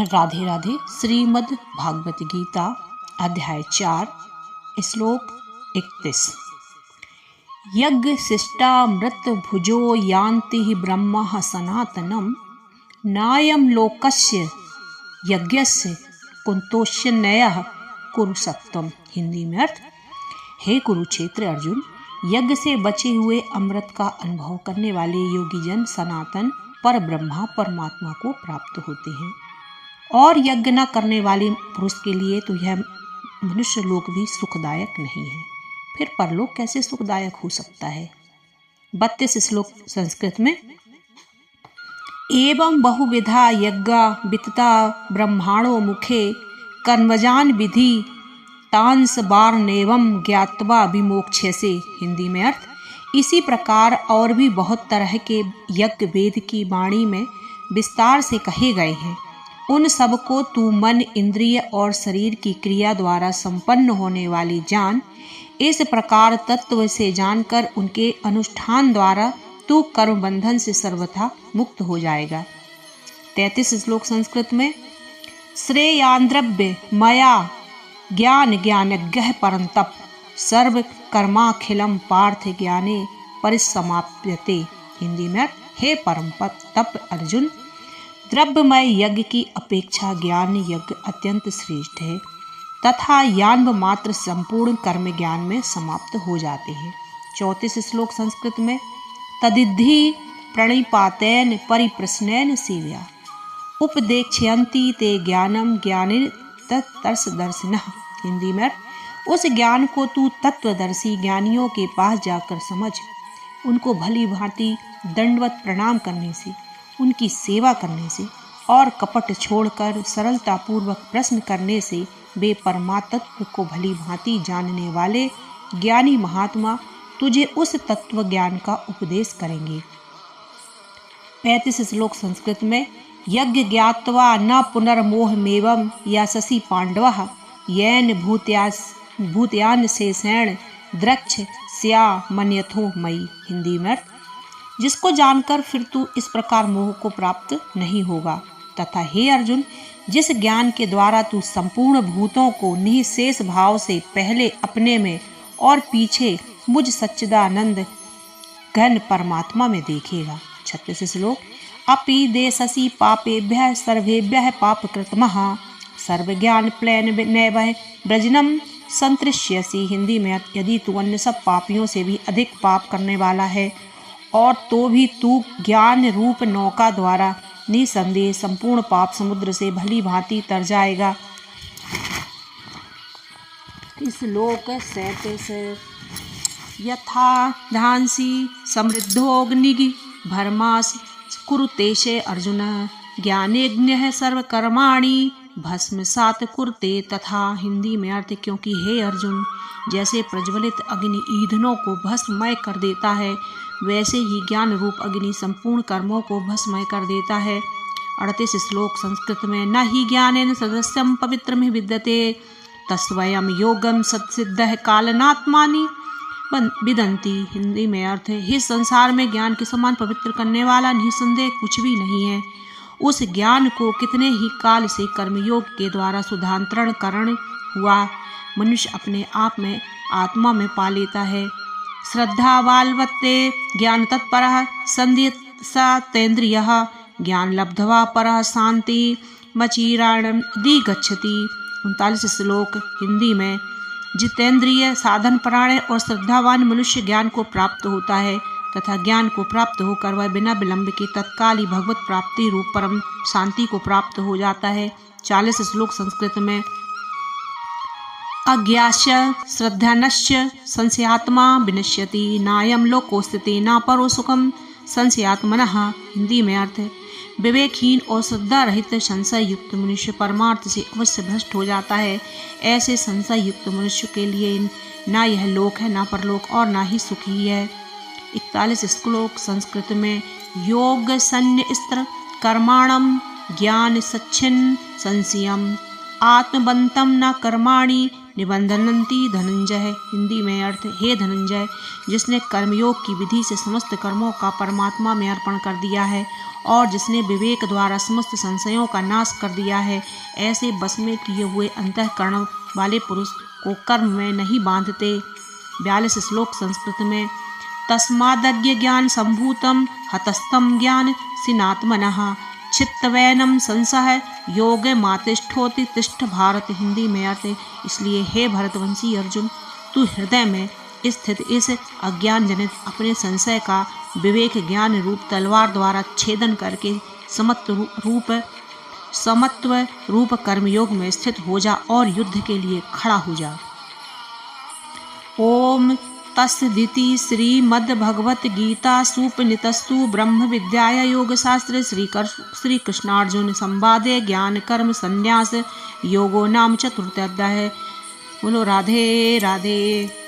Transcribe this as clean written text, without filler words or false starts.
राधे राधे। श्रीमद् भागवत गीता अध्याय 4 श्लोक 31। यज्ञ शिष्टामृत भुजो यान्ति ब्रह्म सनातनम नायम लोकस्य यज्ञस्य कुंतोष्यन्यः कुरु सत्वम। हिंदी में अर्थ। हे कुरुक्षेत्र अर्जुन, यज्ञ से बचे हुए अमृत का अनुभव करने वाले योगी जन सनातन पर ब्रह्मा परमात्मा को प्राप्त होते हैं, और यज्ञ न करने वाले पुरुष के लिए तो यह मनुष्य लोक भी सुखदायक नहीं है, फिर परलोक कैसे सुखदायक हो सकता है। 32 श्लोक संस्कृत में। एवं बहुविधा यज्ञा वितता ब्रह्माणो मुखे कर्मजान विधि तांस बारनेवम ज्ञात्वा विमोक्ष्यसे। हिंदी में अर्थ। इसी प्रकार और भी बहुत तरह के यज्ञ वेद की वाणी में विस्तार से कहे गए हैं। उन सब को तू मन, इंद्रिय और शरीर की क्रिया द्वारा संपन्न होने वाली जान। इस प्रकार तत्व से जानकर उनके अनुष्ठान द्वारा तू कर्म बंधन से सर्वथा मुक्त हो जाएगा। 33 श्लोक संस्कृत में। श्रेयान् द्रव्य मया ज्ञान ज्ञानज्ञः परन्तप सर्व कर्माखिलम पार्थ ज्ञाने परिसमाप्यते। हिंदी में हे परम तप अर्जुन, द्रव्यमय यज्ञ की अपेक्षा ज्ञान यज्ञ अत्यंत श्रेष्ठ है तथा यान्व मात्र संपूर्ण कर्म ज्ञान में समाप्त हो जाते हैं। 34 श्लोक संस्कृत में। तदिद्धि प्रणिपातेन परिप्रश्नेन सेव्या उपदेक्ष्यन्ति ते ज्ञानम ज्ञानिन तत्तर्षदर्शिनः। हिंदी में उस ज्ञान को तू तत्वदर्शी ज्ञानियों के पास जाकर समझ। उनको भली भांति दंडवत प्रणाम करने से, उनकी सेवा करने से और कपट छोड़कर सरलता पूर्वक प्रश्न करने से वे परमात्म को भली भांति जानने वाले ज्ञानी महात्मा तुझे उस तत्व ज्ञान का उपदेश करेंगे। 35 श्लोक संस्कृत में। यज्ञ ज्ञात्वा न पुनर्मोहमेवं याससि पांडवः येन भूत्यान शेषेण द्रक्ष स्या मन्यथो मयि। हिंदी में। जिसको जानकर फिर तू इस प्रकार मोह को प्राप्त नहीं होगा, तथा हे अर्जुन, जिस ज्ञान के द्वारा तू संपूर्ण भूतों को निःशेष भाव से पहले अपने में और पीछे मुझ सच्चिदानंद घन परमात्मा में देखेगा। 36 श्लोक। अपि देशसि पापेभ्यः सर्वेभ्यः पापकृतमः सर्वज्ञान प्लेन नैवः ब्रजनम संतृष्यसि। हिंदी में। यदि तू अन्य सब पापियों से भी अधिक पाप करने वाला है और तो भी तू ज्ञान रूप नौका द्वारा निसंदेह संपूर्ण पाप समुद्र से भली भांति तर जाएगा। श्लोक 37। यथा धांसी समृद्धोग्निः भरमास कुरुतेशे अर्जुन ज्ञानेज्ञः सर्वकर्माणि भस्मसात कुरुते तथा। हिंदी में अर्थ। क्योंकि हे अर्जुन, जैसे प्रज्वलित अग्नि ईंधनों को भस्ममय कर देता है, वैसे ही ज्ञान रूप अग्नि संपूर्ण कर्मों को भस्ममय कर देता है। 38 श्लोक संस्कृत में। न ही ज्ञानेन सदस्यम पवित्रम विद्यते तस्वयं योगम सत्सिद्धः कालनात्मानि विदन्ति। हिंदी में अर्थ। इस संसार में ज्ञान के समान पवित्र करने वाला निसंदेह कुछ भी नहीं है। उस ज्ञान को कितने ही काल से कर्मयोग के द्वारा शुद्धांतरण हुआ मनुष्य अपने आप में आत्मा में पा लेता है। श्रद्धावाल्वत्ते ज्ञान तत्परः संध्यतेन्द्रियः ज्ञान लब्ध्वा परः शांति मचिराणं दिगच्छति। 39 श्लोक हिंदी में। जितेंद्रिय साधन परायण और श्रद्धावान मनुष्य ज्ञान को प्राप्त होता है तथा ज्ञान को प्राप्त होकर वह बिना विलंब के तत्काल ही भगवत प्राप्ति रूप परम शांति को प्राप्त हो जाता है। 40 श्लोक संस्कृत में। अज्ञास्य श्रद्धानस्य संशयात्मा विनश्यति नायम लोकोस्थिति न परो सुखम संशयात्मनः। हिंदी में अर्थ। विवेकहीन और श्रद्धा रहित संशय युक्त मनुष्य परमार्थ से अवश्य भ्रष्ट हो जाता है। ऐसे संशय युक्त मनुष्य के लिए ना यह लोक है, ना परलोक और ना ही सुख ही है। 41 श्लोक संस्कृत में। योग संन्यस्त्र कर्माणम ज्ञान सच्छिन्न संशयम आत्मबंतम न कर्माणि निबंधनंती धनंजय। हिंदी में अर्थ, हे धनंजय, जिसने कर्मयोग की विधि से समस्त कर्मों का परमात्मा में अर्पण कर दिया है और जिसने विवेक द्वारा समस्त संशयों का नाश कर दिया है, ऐसे बस में किए हुए अंतःकरण वाले पुरुष को कर्म में नहीं बांधते। 42 श्लोक संस्कृत में। तस्मादज्ञ ज्ञान संभूतम हतस्तम ज्ञान सिनात्मनः चित्तवैनम संशय योग मातिष्ठोति तिष्ठ भारत। हिंदी में अर्थ, इसलिए हे भरतवंशी अर्जुन, तू हृदय में स्थित इस अज्ञान जनित अपने संशय का विवेक ज्ञान रूप तलवार द्वारा छेदन करके समत्व रूप कर्मयोग में स्थित हो जा और युद्ध के लिए खड़ा हो जा। ओम तत्सदिति श्रीमद्भगवद्गीतासूपनिषत्सु ब्रह्मविद्याया योगशास्त्रे श्री कृष्णार्जुन संवादे ज्ञान कर्म संन्यास योगो नाम चतुर्थोऽध्यायः। बोलो राधे राधे।